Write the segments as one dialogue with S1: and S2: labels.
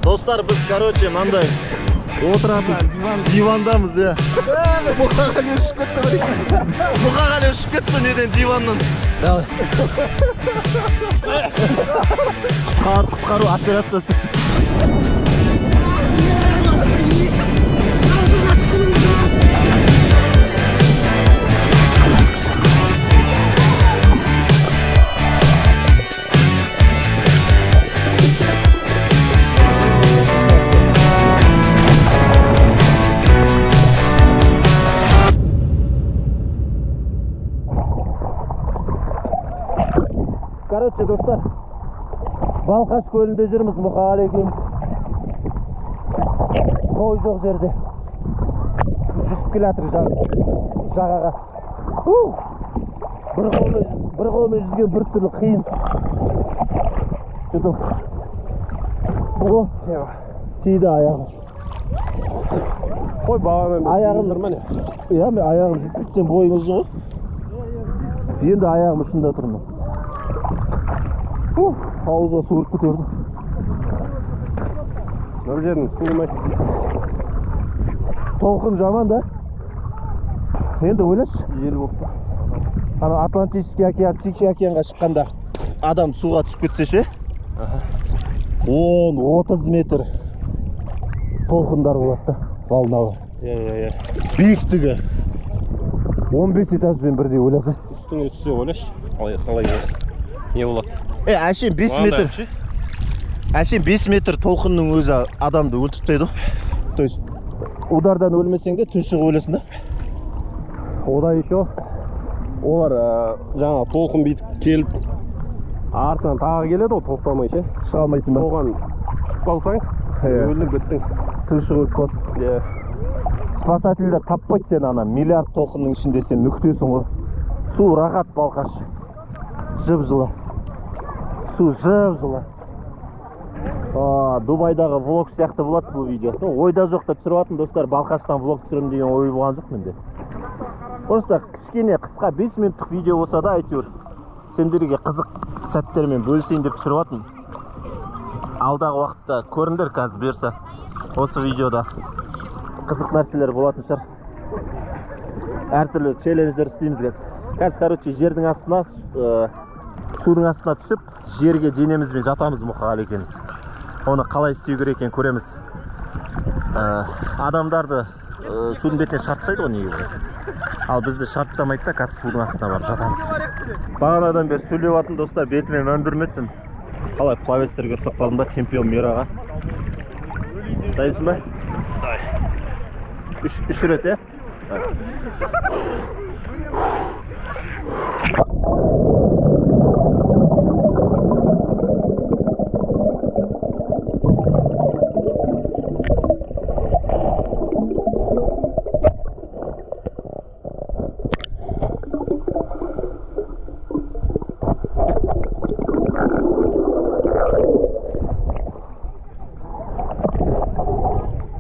S1: Достар, біз, короче, мандай отыратын дивандамыз, я. Мұқағали ұшып кетті бір. Мұқағали ұшып кетті неден диваннан. Давай. Құтқару операциясы. Короче, достар, Балқаш көлінде жүрміз, Мұқағали екеуміз. Қой жоқ жерде. Жүзіп келе жатыр жағаға. Бір қолмен жүзген бір түрлі қиын. Сөйтіп. Бұл тиді аяғым.
S2: Қой бағамен
S1: аяғым
S2: тұрман.
S1: Иә, мен аяғым жетсем бойың ұзы ғой. Енді аяғым ұшында тұрмын. Ауызға суырып көтерді.
S2: Бір жерін суырмай.
S1: Толқын жаман да. Енді ойлашы.
S2: Ел болыпты.
S1: Ана Атлантический океан, Тихий океанға шыққанда адам суға түсіп кетсе ше, 10-30 метр толқындар болады да, волналар. Биіктігі 15 этажбен бірдей ойласа.
S2: Үстіңе түссе ойлашы. Қалай болсын. Не болады?
S1: Әшейін 5 метр. Әшейін 5 метр толқынның өзі адамды өлтіртпейді. То есть удардан өлмесең де тұншығы өлесің да.
S2: Одан еще олар жаңа толқын бүйтіп келіп артынан тағы келеді ғой, тоқтамай ше.
S1: Шыға алмайсың ба?
S2: Оған түсіп қалсаң, өліп кеттің.
S1: Тұншығы өліп қаласың. Спасательдер таппайды сен ана миллиард толқынның ішінде сен нүктесің ғой. Су рахат Балқаш. Жып-жылы. Су жып-жылы. Дубайдағы влог сияқты болады бұл видео. Ойда жоқта түсіріп атын достар, Балқаштан влог түсірім деген ой болған жоқ менде. Просто кішкене қысқа 5 минуттық видео болса да әйтеуір сендерге қызық сәттермен бөлісейін деп түсіріп атын. Алдағы уақытта көріңдер қазір берсе. Осы видеода қызық нәрселер болатын шығар. Әртүрлі челлендждер істейміз қазір. Қазір, короче, жердің астына, судың астына түсіп, жерге денемізбен жатамыз Мұқағали екеуміз. Оны қалай істеу керек екенін көреміз. Адамдарды судың бетіне шарпсайды ғой негізі. Ал бізді шарпсамайды да, қазір судың астына барып жатамыз біз. Бағанадан бері сөйлеп атын достар, бетіме мән бермедім. Қалай пловецтерге ұрсып қалдым ба, чемпион Мираға. Дайсың ба? Дай. Үш рет, е?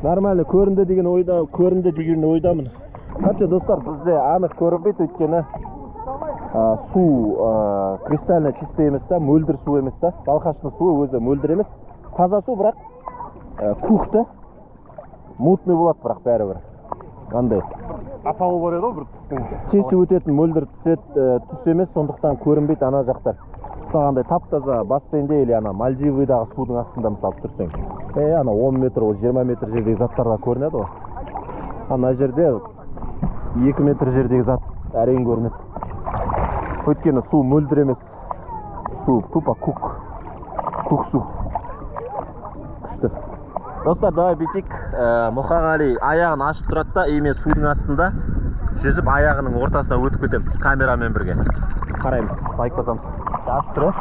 S1: Нормально, көрінді деген ойдамын. Қанша достар, бізде анық көрінбейді, өйткені су кристально чисто емес та, мөлдір су емес та. Балқаштың суы өзі мөлдір емес. Таза су, бірақ кухты, мутный болады бірақ бәрібір. Қандай?
S2: Атауы бар еді ғой бір түстің.
S1: Тесіп өтетін мөлдір түс емес, сондықтан көрінбейді ана жақтар. Мысалғандай тап-таза бассейнде или ана Мальдивыдағы судың астында мысалы тұрсаң. Ана 10 метр, 20 метр жердегі заттарға көрінеді ғой. Ана жерде 2 метр жердегі зат әрең көрінеді. Өйткені су мөлдір емес. Су тупа кук су. Күшті. Достар, давай бетик. Мұқағали аяғын ашып тұрады да, емен судың астында жүзіп аяғының ортасына өтіп кетем. Камерамен бірге. Қараймыз, байқасамыз. Ашып тұр.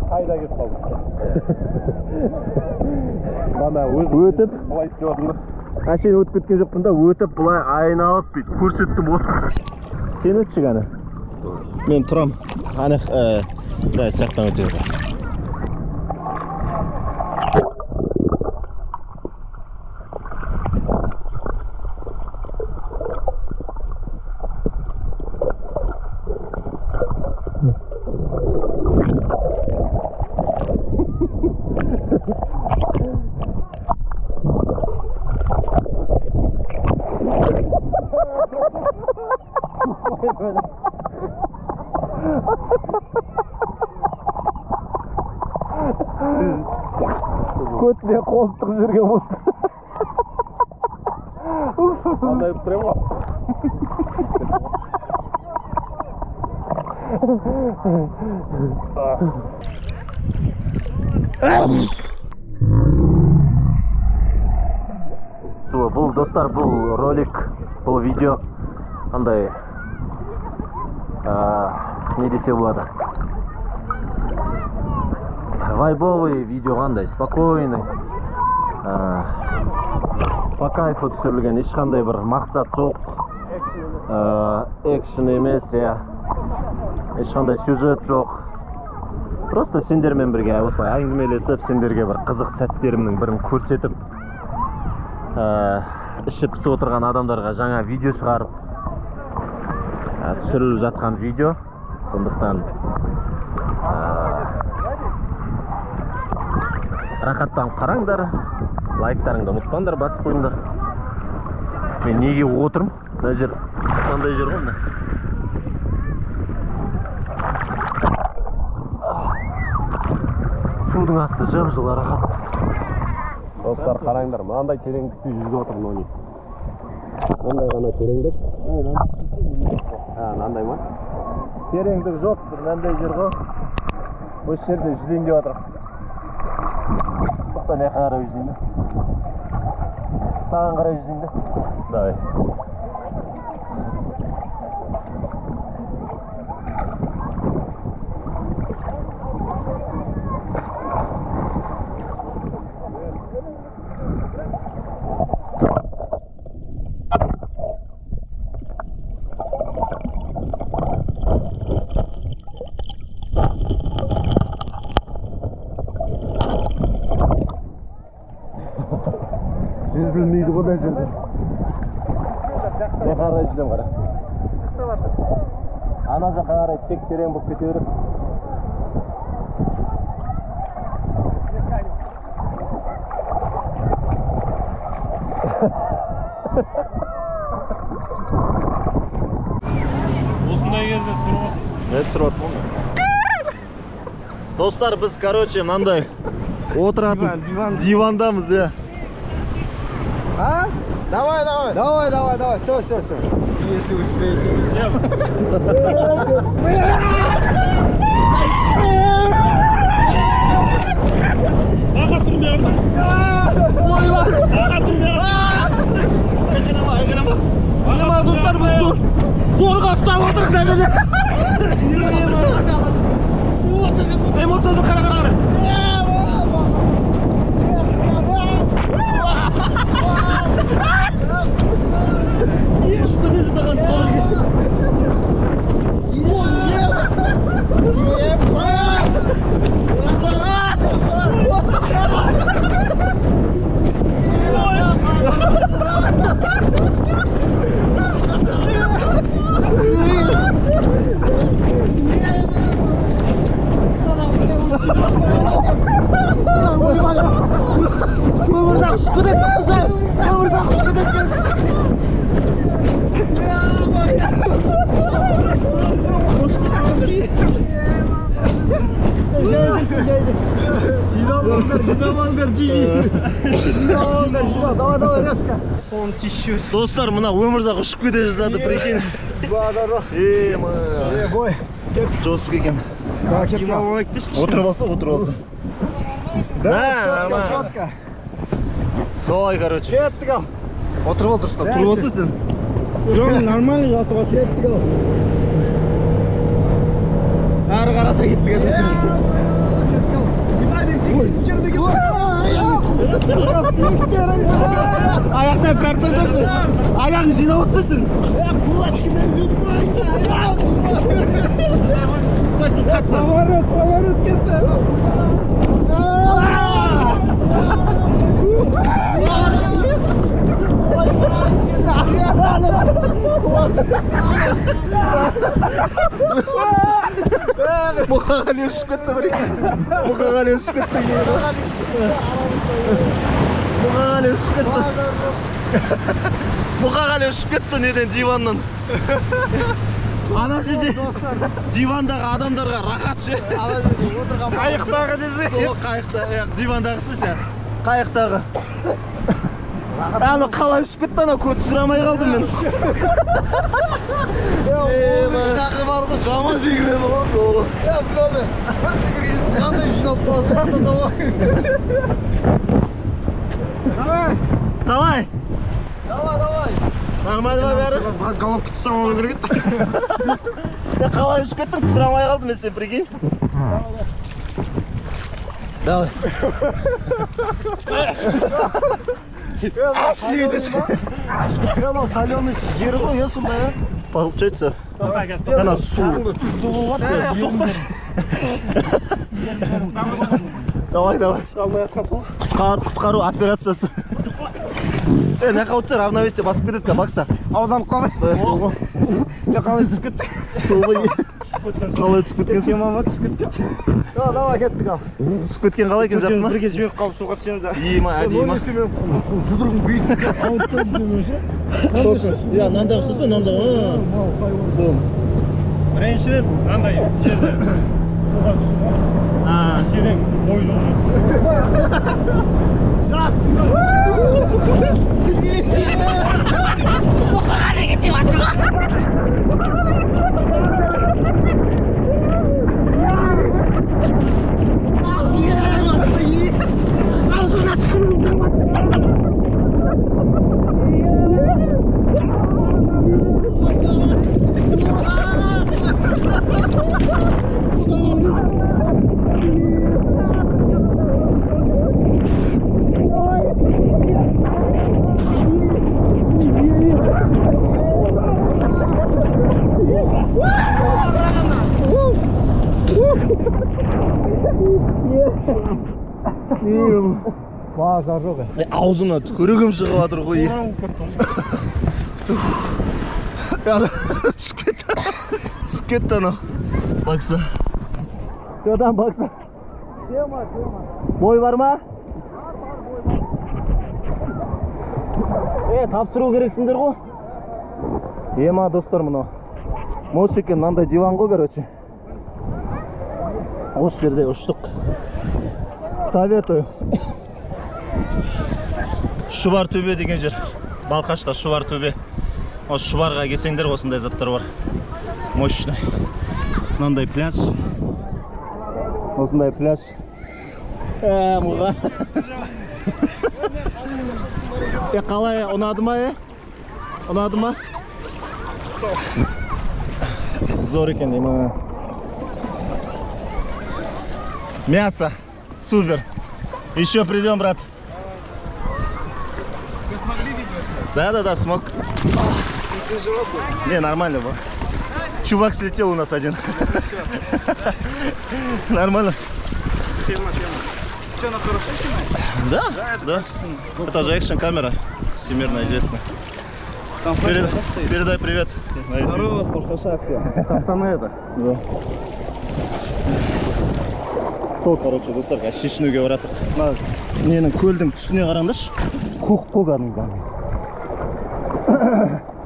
S2: Қайда кетіп қалды?
S1: Өтіп,
S2: былай істеп жатырмын да.
S1: әшейін өтіп кеткен жоқпын да, өтіп былай айналып бүйтіп көрсеттім ғой. Сен өтші ғана. Мен тұрам. Анық, сақтан өте. Көтіне қолтық жүрген болды.
S2: Андай тұр ма?
S1: Бұл достар, бұл ролик, бұл видео андай не десе болады, вайбовый видео қандай, спокойный, по кайфу түсірілген, ешқандай бір мақсат жоқ, экшн емес, ешқандай сюжет жоқ. Просто сендермен бірге осылай әңгімелесіп, сендерге бір қызық сәттерімнің бірін көрсетіп, іші пісіп отырған адамдарға жаңа видео шығарып түсіріліп жатқан видео. Сондықтан рахаттанып қараңдар, лайктарыңды ұмытпаңдар, басып қойыңдар. Мен неге отырмын? Мына жер қандай жер ғой мына? Судың асты жып-жылы рахат.
S2: Достар, қараңдар, мынандай тереңдікте жүзіп отырмын оны. Мынандай ғана тереңдік. Мынандай ма?
S1: Тереңдік жоқ, мынандай жер ғой. Осы жерде жүзейін деп жатыр. Тоқта, не қарай жүзейін бе? Саған қарай жүзейін бе?
S2: Давай.
S1: Жүзілмейді бұдай жерде. Не қарай жүзем қара. Ана жаққа қарай тек терең болып кете береді.
S2: Осындай кезде түсіріп алсын.
S1: Ne түсіріп атмын? Достар, біз, короче, мынандай отыратын дивандамыз, я.
S3: А? Давай, давай. Давай, давай, давай. Все, все, все. Если успеете.
S1: Dostlar, biz zorға ұстап отырық мына жерде. Эмоциясы қара. Давай, резко. Он чуть-чуть.
S3: Достар, мына өмірзақ ұшып кете жаздады, прикинь. Бой.
S1: Жесткий екен.
S3: Отырып алса.
S1: Да, нормально.
S3: Четко.
S1: Давай, короче.
S3: Кеттік ал.
S1: Отырып ал дұрыстап. Тұрып алса сен.
S3: Жоқ, нормально жатып алса. Кеттік ал.
S1: Әрі қарата кеттік. Аяқтан тартсаңдаршы. Аяғын жинап отырсың.
S3: Поворот кетті.
S1: Мұқаға өсіп кетті бір екен. Мұқаға өсіп кетті. Мұқаға өсіп кетті неден, диваннан. Ана жерде дивандағы адамдарға рахат ше.
S3: Ана жерде отырған
S1: Қайықтағы десе. Сол қайықта, дивандағысы сен. Қайықтағы. Ана қалай ұшып кетті ана көт сұрамай қалдым мен.
S3: Жақы бар ғой, жаман секіреді ғой сол. Бұлады, бір секірген қандай жинап қалды.
S1: Давай.
S3: Давай.
S1: Нормально ма бәрі?
S2: Головка тұсамау керек еді.
S1: Қалай ұшып кеттің сұрамай қалдым мен сен, прикинь.
S2: Давай.
S3: Ашлиді. Мынау соленый жері ғой, я сондай.
S1: Получается, ана су. Давай. Құтқару операциясы. Нақа өтсе равновесие басып кетеді ка, бақса.
S3: Ауданып қалай?
S1: Сол ғой.
S3: Қалай түсіп кеттік?
S1: Сол ғой. Қалай түсіп кеткен сен?
S3: Мама түсіп кеттік. Давай кеттік ал.
S1: Түсіп кеткен қалай екен, жақсы ма?
S3: Бірге жібек қалып суға түсеміз.
S1: Әдейі ма?
S3: Жұдырым бүйтіп ауып
S1: Тосын. Я, мынандай ұқсаса, мынандай.
S2: Біріншіден мынандай жерде суға түсті ғой. Терең ой жоқ.
S3: Маза жоқ.
S1: Аузына түкірігім шығып жатыр ғой. Түсіп кетті анау. Бақса. Жодан бақса.
S3: Тема.
S1: Бой бар ма? Тапсыру керексіңдер ғой. Ема достар мынау. Мош екен, мынандай диван ғой, короче. Осы жерде ұштық. Советую. Шұбар төбе деген жер. Балқашта Шұбар төбе. Осы Шұбарға келсеңдер осындай заттар бар. Мощный. Мынандай пляж. Осындай пляж. Мұға. Қалай, ұнады ма? Ұнады ма? Зор екен деймі. Мясо. Супер. Еще придем, брат. Да, смог. Не, нормально было. Чувак слетел у нас один. Нормально.
S3: Тема. Что, она хорошо снимает?
S1: Да. Это же экшн камера. Всемирно известная. Передай привет.
S3: Здорово, Порхаша все.
S1: Сахтаны это? Да. Сол, короче, достар, шешінуге баратыр. Менің көлдің түсіне қараңдаршы. Көк кәдімгі.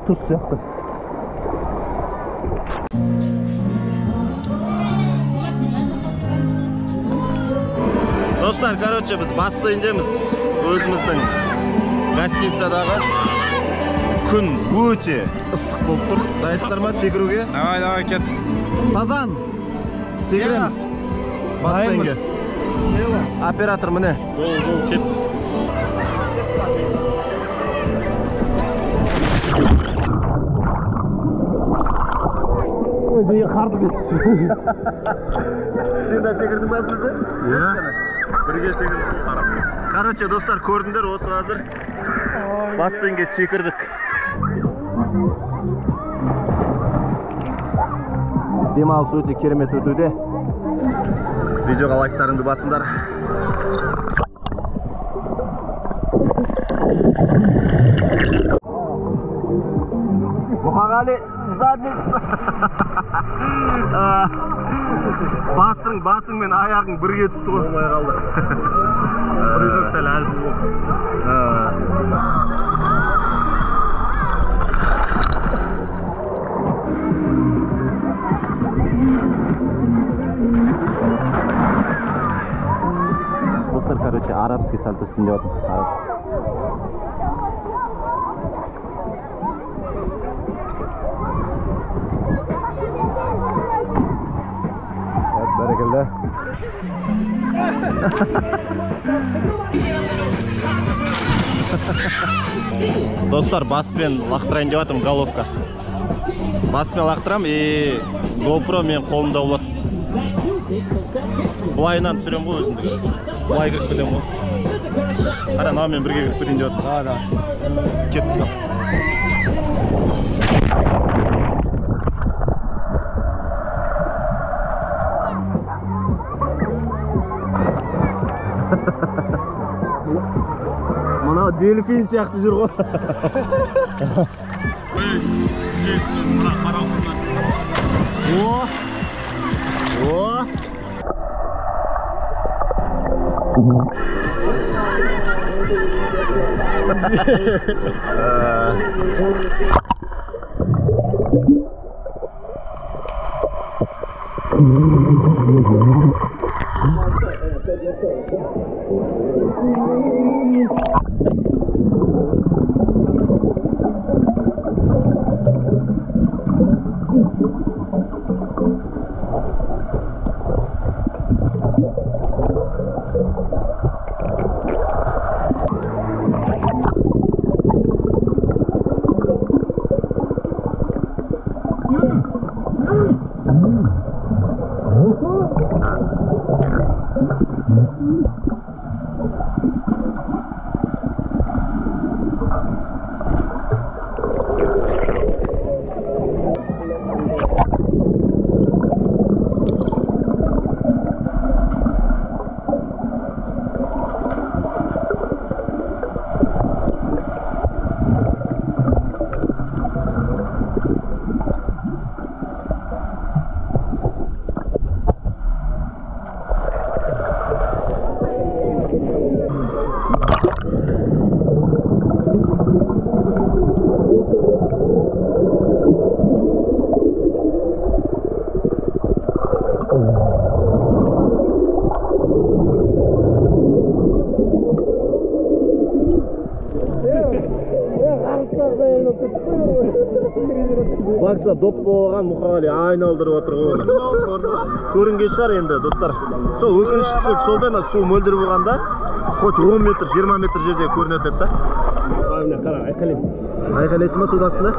S1: Тұз сияқты. Достар, короче, біз бассейндеміз. Өзіміздің гостиницадағы. Күн өте ыстық болып тұр. Дайынсыздар ма секіруге?
S3: Давай, кеттік.
S1: Сазан, секіреміз. Бассейнге.
S3: Смело.
S1: Оператор міне.
S2: Гол, кеп. Ой, бейе қарды бет.
S1: Сен де секірдің бе бізді?
S2: Бірге секірдік қарап.
S1: Короче, достар, көрдіңдер, осы қазір бассейнге секірдік. Демалыс өте керемет өтуде. Видеоға лайктарыңды басыңдар. Мұқағали задница. Басың мен аяғың бірге түсті ғой.
S2: Болмай қалды. Прыжок сәл әлсіз болды.
S1: достар, короче, арабский сальто істейін деп жатырмын. Бәрекелді. Достар, баспен лақтырайын деп жатырмын, головка. Баспен лақтырам, GoPro мен қолымда болады. Бұлайынан түсірем ғой өзімді, короче. Бұлай кіріп кетем ғой. Қара, мынаумен бірге кіріп кетейін деп жатырмын.
S3: Да.
S1: Кеттік. Мынау дельфин сияқты жүр ғой.
S2: Түсесін, мына қарақсынан.
S1: О! Бақса, доп болған мұқағали айналдырып отыр ғой. Көрінген шығар енді, достар. Сол өкініштісі солдайна су мөлдір болғанда, хоч 10 метр, 20 метр жерде көрінеді да.
S2: Қара, айқайлайым.
S1: Айқайлайсың ба судың астында?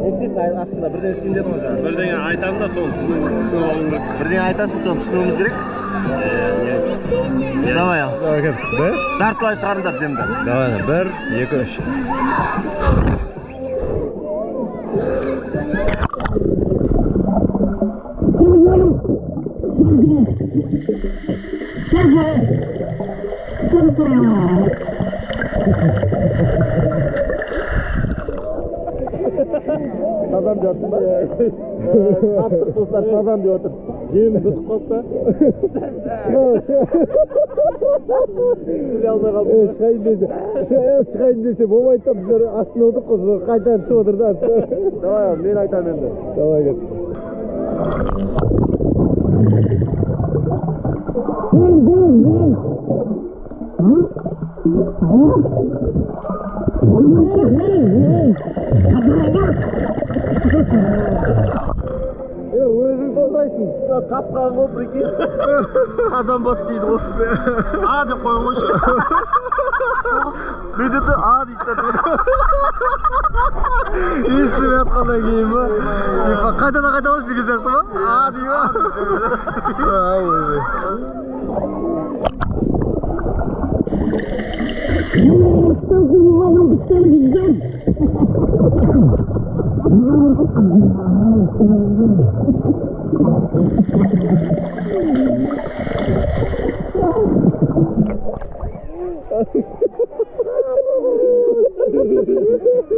S1: Естесін астында бірден істейін дедім ғой жаңа.
S2: Бірден айтамын да соны түсініп алуым керек.
S1: Бірден айтасың, соны түсінуіміз керек. Давай ал. Жартылай шығарыңдар жемді.
S3: Давай, 1, 2, 3.
S1: Sazan diyorsun da. Kaptık dostlar, sazan diyorsun.
S2: Жем бітіп қалса.
S1: Шығайын десе болмайды да, біздер астына отырып қой, қайтадан түсіп отыр да. Давай, мен айтамын енді. Давай кет. Өзің сондайсың. Қапқан ғой, прикинь. Қазан бас дейді ғой.
S2: А деп қойын қойшы.
S1: Бүйдеті а дейді. Естіп жатқаннан кейін ба? Қайтадан қайталаш деген сияқты ма? А дейді ма?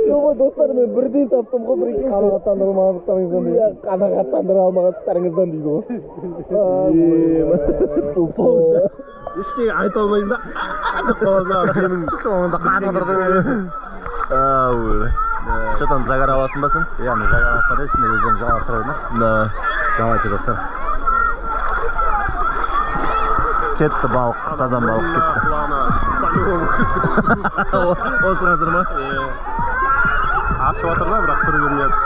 S1: Yok dostlar, ben birden таптым ғой бір екен.
S3: Қанағаттандырмағандықтарыңыздан дейді.
S1: Иә, қанағаттандыра алмағандықтарыңыздан дейді ғой.
S2: Ештеңе айта алмайсың да деп қаласың сенің
S1: соңында қатып отырдың. Что там, загоравасың ба сен?
S3: Иә, мен жағалап қарайсың, өзім жалғастырайын.
S1: Да.
S3: Давайте, достар.
S1: Кетті балық, сазан балық кетті.
S2: құлағына по-любому
S1: Осы қазір ма?
S2: ашып жатыр да бірақ түрі бермейді